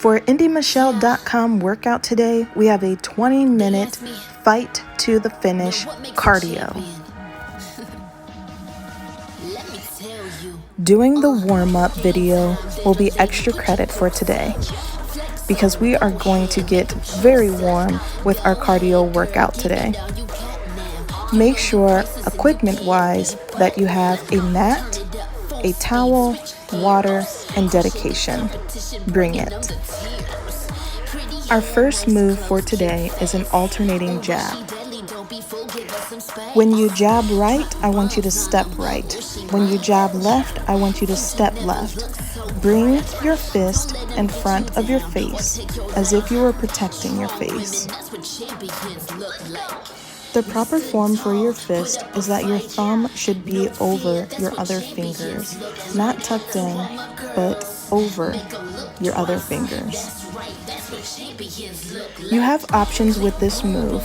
For IndyMichelle.com workout today, we have a 20-minute fight to the finish cardio. Doing the warm-up video will be extra credit for today because we are going to get very warm with our cardio workout today. Make sure, equipment-wise, that you have a mat, a towel, water, and dedication. Bring it. Our first move for today is an alternating jab. When you jab right, I want you to step right. When you jab left, I want you to step left. Bring your fist in front of your face as if you were protecting your face. The proper form for your fist is that your thumb should be over your other fingers, not tucked in, but over your other fingers. You have options with this move.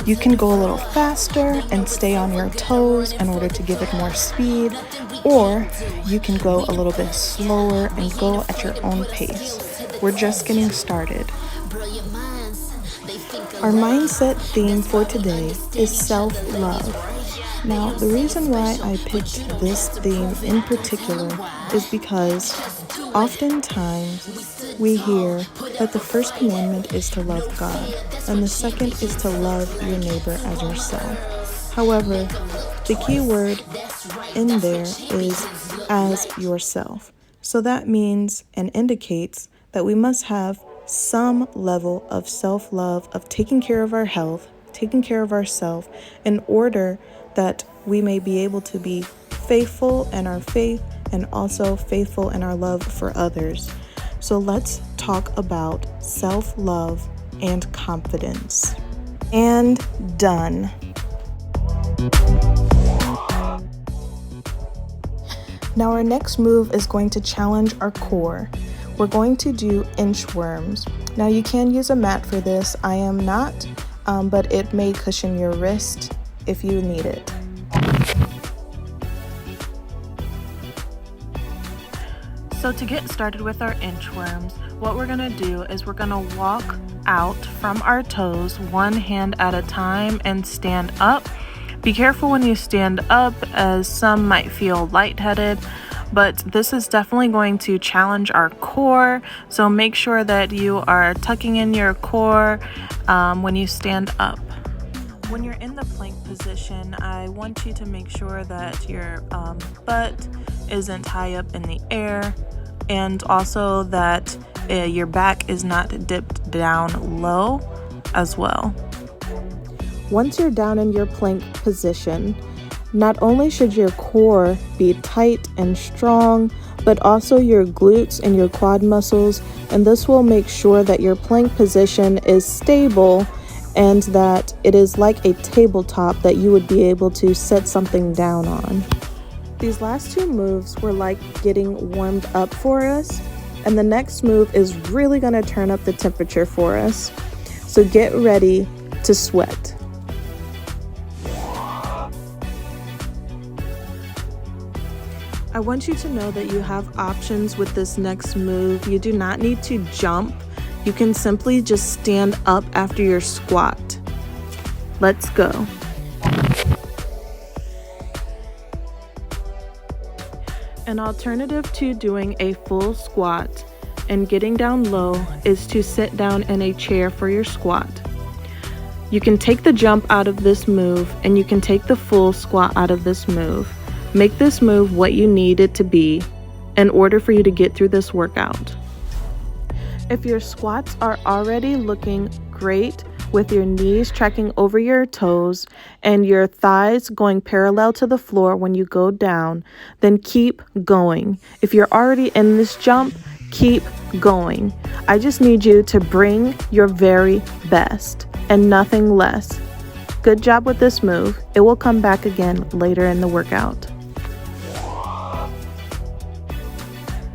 You can go a little faster and stay on your toes in order to give it more speed, or you can go a little bit slower and go at your own pace. We're just getting started. Our mindset theme for today is self-love. Now, the reason why I picked this theme in particular is because oftentimes we hear that the first commandment is to love God, and the second is to love your neighbor as yourself. However, the key word in there is as yourself. So that means and indicates that we must have some level of self-love, of taking care of our health, taking care of ourselves, in order that we may be able to be faithful in our faith and also faithful in our love for others. So let's talk about self-love and confidence. And done. Now our next move is going to challenge our core. We're going to do inchworms. Now you can use a mat for this. I am not, but it may cushion your wrist if you need it. So to get started with our inchworms, what we're gonna do is we're gonna walk out from our toes, one hand at a time, and stand up. Be careful when you stand up, as some might feel lightheaded, but this is definitely going to challenge our core. So make sure that you are tucking in your core when you stand up. When you're in the plank position, I want you to make sure that your butt isn't high up in the air, and also that your back is not dipped down low as well. Once you're down in your plank position, not only should your core be tight and strong, but also your glutes and your quad muscles, and this will make sure that your plank position is stable and that it is like a tabletop that you would be able to set something down on. These last two moves were like getting warmed up for us, and the next move is really going to turn up the temperature for us. So get ready to sweat. I want you to know that you have options with this next move. You do not need to jump. You can simply just stand up after your squat. Let's go. An alternative to doing a full squat and getting down low is to sit down in a chair for your squat. You can take the jump out of this move, and you can take the full squat out of this move. Make this move what you need it to be in order for you to get through this workout. If your squats are already looking great with your knees tracking over your toes and your thighs going parallel to the floor when you go down, then keep going. If you're already in this jump, keep going. I just need you to bring your very best and nothing less. Good job with this move. It will come back again later in the workout.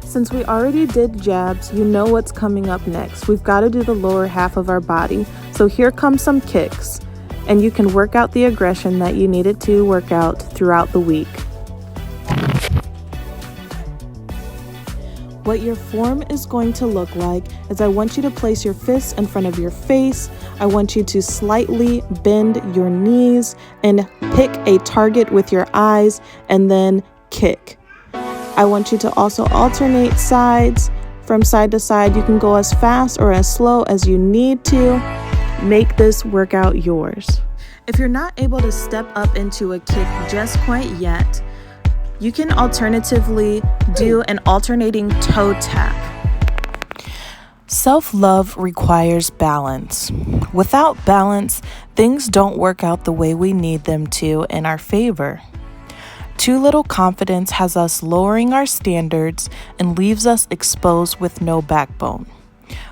Since we already did jabs, you know what's coming up next. We've got to do the lower half of our body. So here come some kicks, and you can work out the aggression that you needed to work out throughout the week. What your form is going to look like is I want you to place your fists in front of your face. I want you to slightly bend your knees and pick a target with your eyes and then kick. I want you to also alternate sides from side to side. You can go as fast or as slow as you need to. Make this workout yours. If you're not able to step up into a kick just quite yet, you can alternatively do an alternating toe tap. Self-love requires balance. Without balance, things don't work out the way we need them to in our favor. Too little confidence has us lowering our standards and leaves us exposed with no backbone.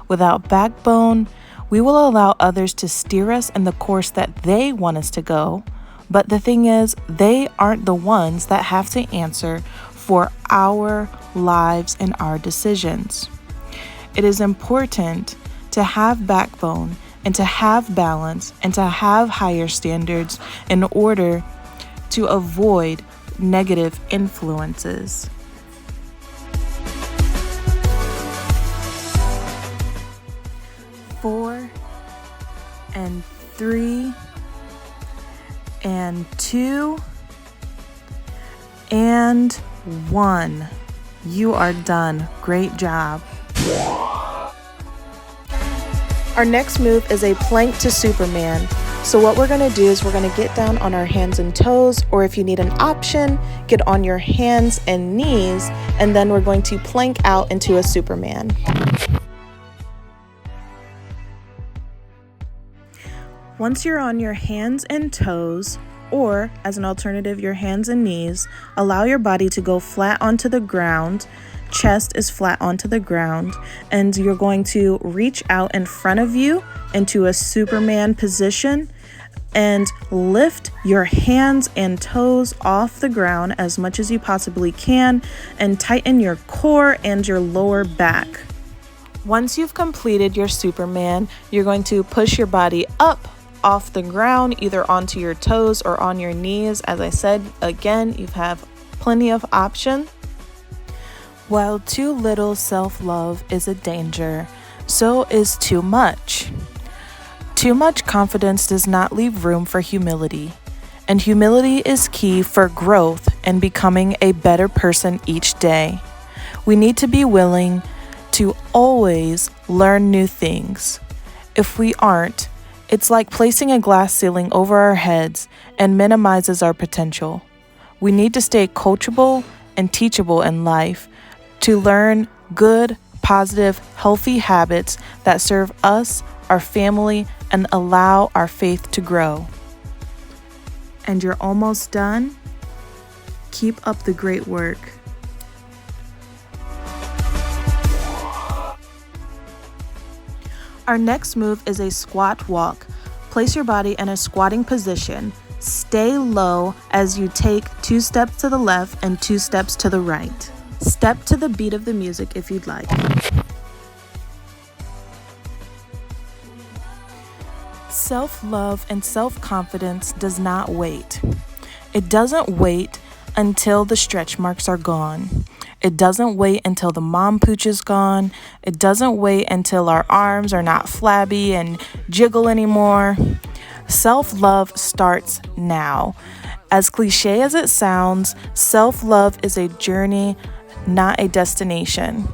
Without backbone, we will allow others to steer us in the course that they want us to go. But the thing is, they aren't the ones that have to answer for our lives and our decisions. It is important to have backbone and to have balance and to have higher standards in order to avoid negative influences. Four and 3 and 2 and 1. You are done. Great job. Our next move is a plank to Superman. So what we're going to do is we're going to get down on our hands and toes, or if you need an option, get on your hands and knees, and then we're going to plank out into a Superman. Once you're on your hands and toes, or as an alternative, your hands and knees, allow your body to go flat onto the ground. Chest is flat onto the ground, and you're going to reach out in front of you into a Superman position and lift your hands and toes off the ground as much as you possibly can and tighten your core and your lower back. Once you've completed your Superman, you're going to push your body up off the ground, either onto your toes or on your knees. As I said, again, you have plenty of options. While too little self-love is a danger, so is too much. Too much confidence does not leave room for humility, and humility is key for growth and becoming a better person each day. We need to be willing to always learn new things. If we aren't, it's like placing a glass ceiling over our heads and minimizes our potential. We need to stay coachable and teachable in life to learn good, positive, healthy habits that serve us, our family, and allow our faith to grow. And you're almost done. Keep up the great work. Our next move is a squat walk. Place your body in a squatting position. Stay low as you take 2 steps to the left and 2 steps to the right. Step to the beat of the music if you'd like. Self-love and self-confidence does not wait. It doesn't wait until the stretch marks are gone. It doesn't wait until the mom pooch is gone. It doesn't wait until our arms are not flabby and jiggle anymore. Self-love starts now. As cliche as it sounds, self-love is a journey, not a destination.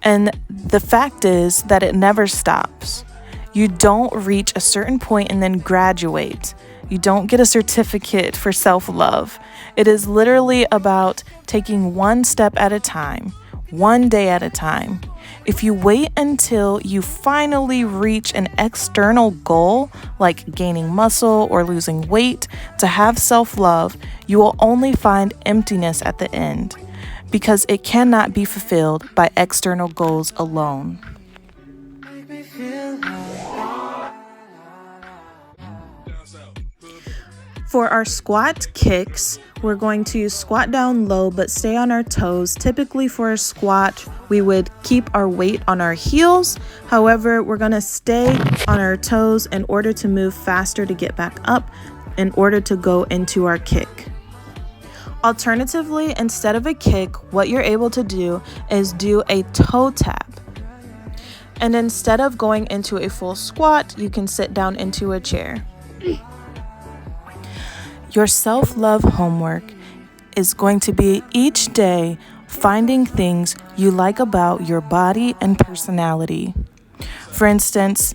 And the fact is that it never stops. You don't reach a certain point and then graduate. You don't get a certificate for self-love. It is literally about taking one step at a time, one day at a time. If you wait until you finally reach an external goal, like gaining muscle or losing weight, to have self-love, you will only find emptiness at the end, because it cannot be fulfilled by external goals alone. For our squat kicks, we're going to squat down low but stay on our toes. Typically for a squat, we would keep our weight on our heels. However, we're going to stay on our toes in order to move faster to get back up, in order to go into our kick. Alternatively, instead of a kick, what you're able to do is do a toe tap. And instead of going into a full squat, you can sit down into a chair. Your self-love homework is going to be each day finding things you like about your body and personality. For instance,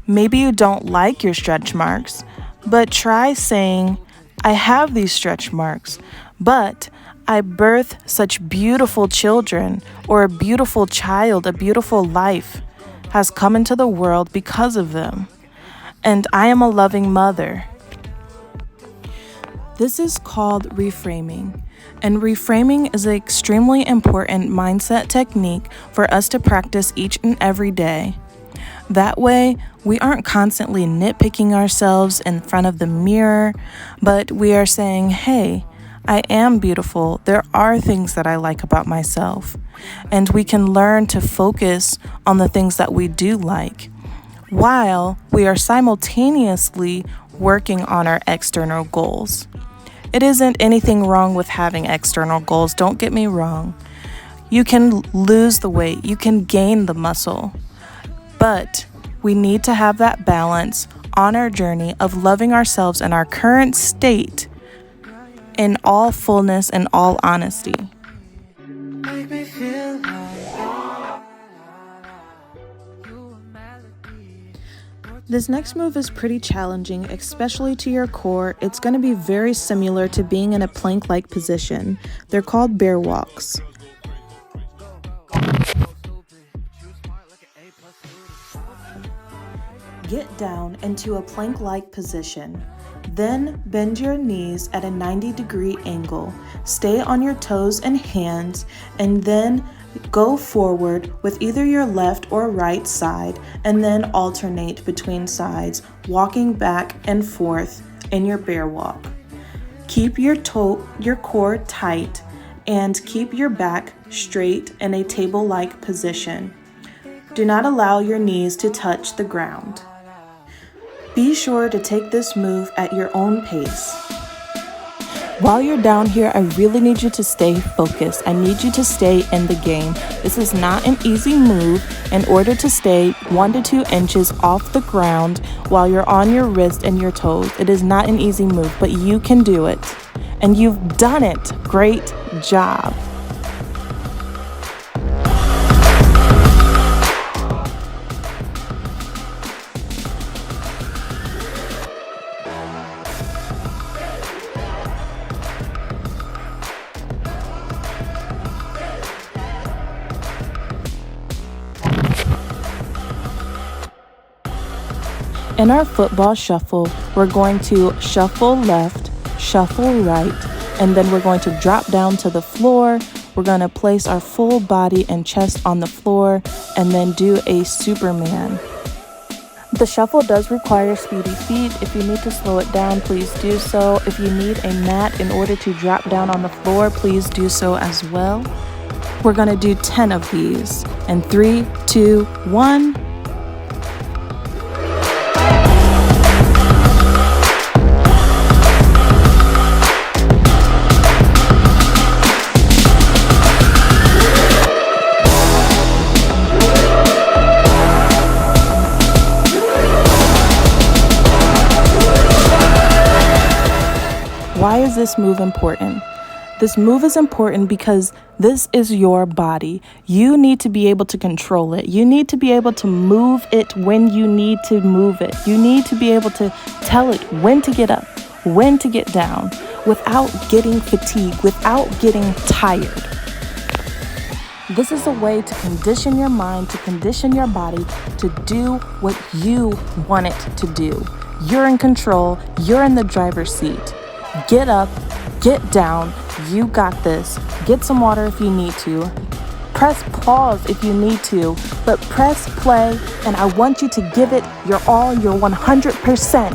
maybe you don't like your stretch marks, but try saying, I have these stretch marks, but I birth such beautiful children, or a beautiful child, a beautiful life has come into the world because of them. And I am a loving mother. This is called reframing. And reframing is an extremely important mindset technique for us to practice each and every day. That way, we aren't constantly nitpicking ourselves in front of the mirror, but we are saying, hey, I am beautiful. There are things that I like about myself. And we can learn to focus on the things that we do like, while we are simultaneously working on our external goals. It isn't anything wrong with having external goals, don't get me wrong. You can lose the weight, you can gain the muscle, but we need to have that balance on our journey of loving ourselves in our current state in all fullness and all honesty. This next move is pretty challenging, especially to your core. It's going to be very similar to being in a plank-like position. They're called bear walks. Get down into a plank-like position. Then bend your knees at a 90-degree angle. Stay on your toes and hands, and then go forward with either your left or right side, and then alternate between sides, walking back and forth in your bear walk. Keep your core tight and keep your back straight in a table-like position. Do not allow your knees to touch the ground. Be sure to take this move at your own pace. While you're down here, I really need you to stay focused. I need you to stay in the game. This is not an easy move. In order to stay 1 to 2 inches off the ground while you're on your wrist and your toes, it is not an easy move, but you can do it. And you've done it. Great job. In our football shuffle, we're going to shuffle left, shuffle right, and then we're going to drop down to the floor. We're going to place our full body and chest on the floor and then do a Superman. The shuffle does require speedy feet. If you need to slow it down, please do so. If you need a mat in order to drop down on the floor, please do so as well. We're going to do 10 of these. And 3, 2, 1. Why is this move important? This move is important because this is your body. You need to be able to control it. You need to be able to move it when you need to move it. You need to be able to tell it when to get up, when to get down, without getting fatigued, without getting tired. This is a way to condition your mind, to condition your body to do what you want it to do. You're in control. You're in the driver's seat. Get up, get down, you got this. Get some water if you need to. Press pause if you need to, but press play, and I want you to give it your all, your 100%.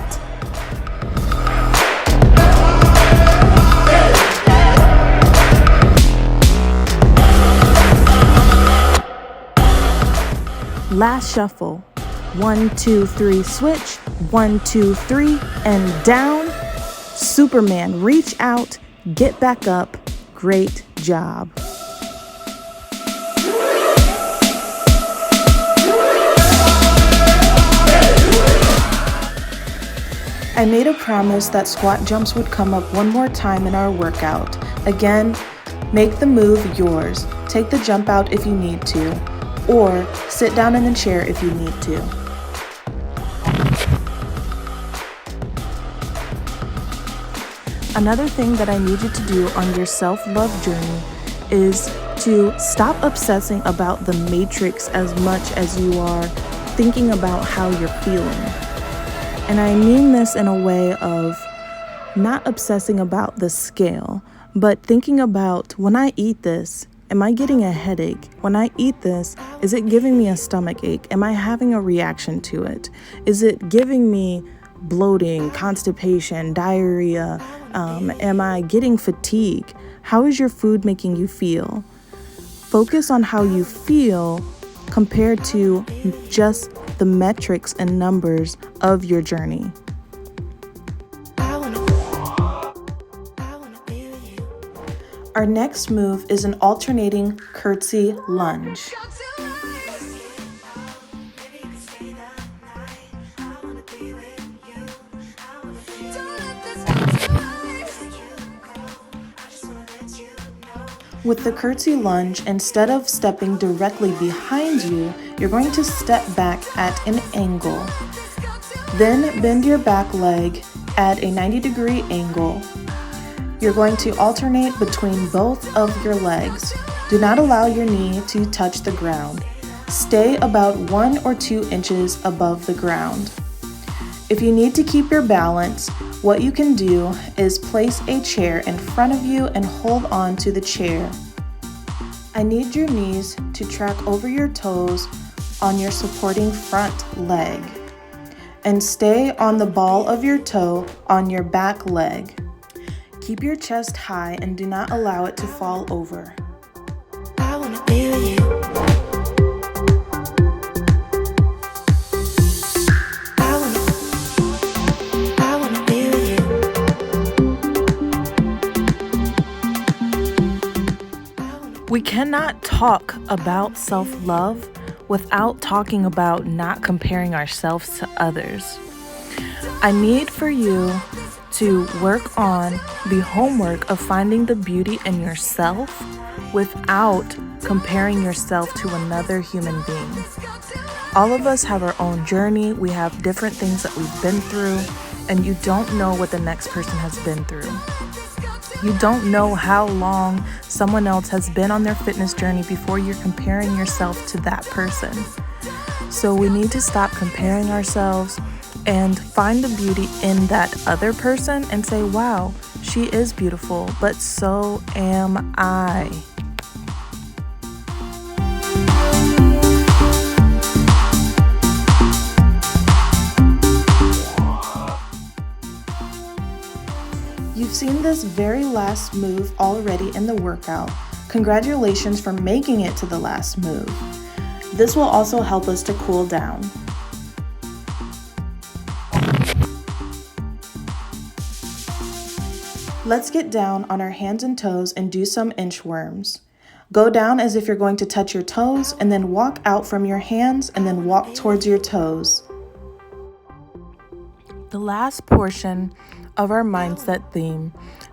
Last shuffle. 1, 2, 3, switch. 1, 2, 3, and down. Superman, reach out, Get back up. Great job. I made a promise that squat jumps would come up one more time in our workout. Again, make the move yours. Take the jump out if you need to, or sit down in a chair if you need to. Another thing that I need you to do on your self-love journey is to stop obsessing about the matrix as much as you are thinking about how you're feeling. And I mean this in a way of not obsessing about the scale, but thinking about, when I eat this, am I getting a headache? When I eat this, is it giving me a stomach ache? Am I having a reaction to it? Is it giving me bloating, constipation, diarrhea? Am I getting fatigue? How is your food making you feel? Focus on how you feel compared to just the metrics and numbers of your journey. Our next move is an alternating curtsy lunge. With the curtsy lunge, instead of stepping directly behind you, you're going to step back at an angle. Then bend your back leg at a 90-degree angle. You're going to alternate between both of your legs. Do not allow your knee to touch the ground. Stay about 1 or 2 inches above the ground. If you need to keep your balance, what you can do is place a chair in front of you and hold on to the chair. I need your knees to track over your toes on your supporting front leg, and stay on the ball of your toe on your back leg. Keep your chest high and do not allow it to fall over. I wanna be with you. We cannot talk about self-love without talking about not comparing ourselves to others. I need for you to work on the homework of finding the beauty in yourself without comparing yourself to another human being. All of us have our own journey. We have different things that we've been through, and you don't know what the next person has been through. You don't know how long someone else has been on their fitness journey before you're comparing yourself to that person. So we need to stop comparing ourselves and find the beauty in that other person and say, wow, she is beautiful, but so am I. You've seen this very last move already in the workout. Congratulations for making it to the last move. This will also help us to cool down. Let's get down on our hands and toes and do some inchworms. Go down as if you're going to touch your toes, and then walk out from your hands and then walk towards your toes. The last portion of our mindset theme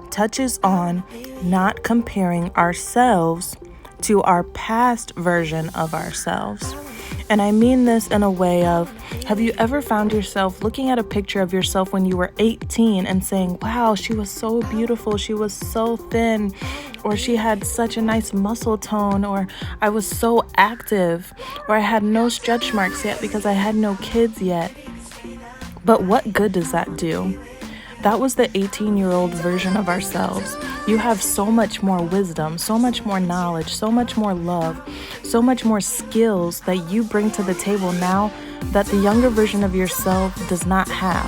touches on not comparing ourselves to our past version of ourselves. And I mean this in a way of, have you ever found yourself looking at a picture of yourself when you were 18 and saying, wow, she was so beautiful, she was so thin, or she had such a nice muscle tone, or I was so active, or I had no stretch marks yet because I had no kids yet. But what good does that do? That was the 18-year-old version of ourselves. You have so much more wisdom, so much more knowledge, so much more love, so much more skills that you bring to the table now that the younger version of yourself does not have.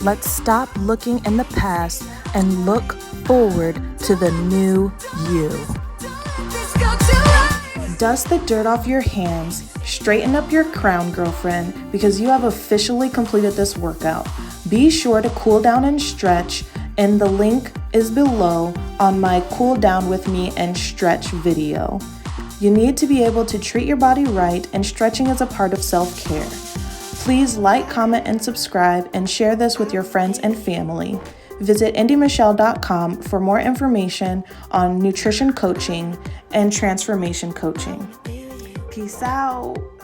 Let's stop looking in the past and look forward to the new you. Dust the dirt off your hands, straighten up your crown, girlfriend, because you have officially completed this workout. Be sure to cool down and stretch and the link is below on my cool down with me and stretch video. You need to be able to treat your body right, and stretching is a part of self-care. Please like, comment, and subscribe, and share this with your friends and family. Visit indymichelle.com for more information on nutrition coaching and transformation coaching. Peace out.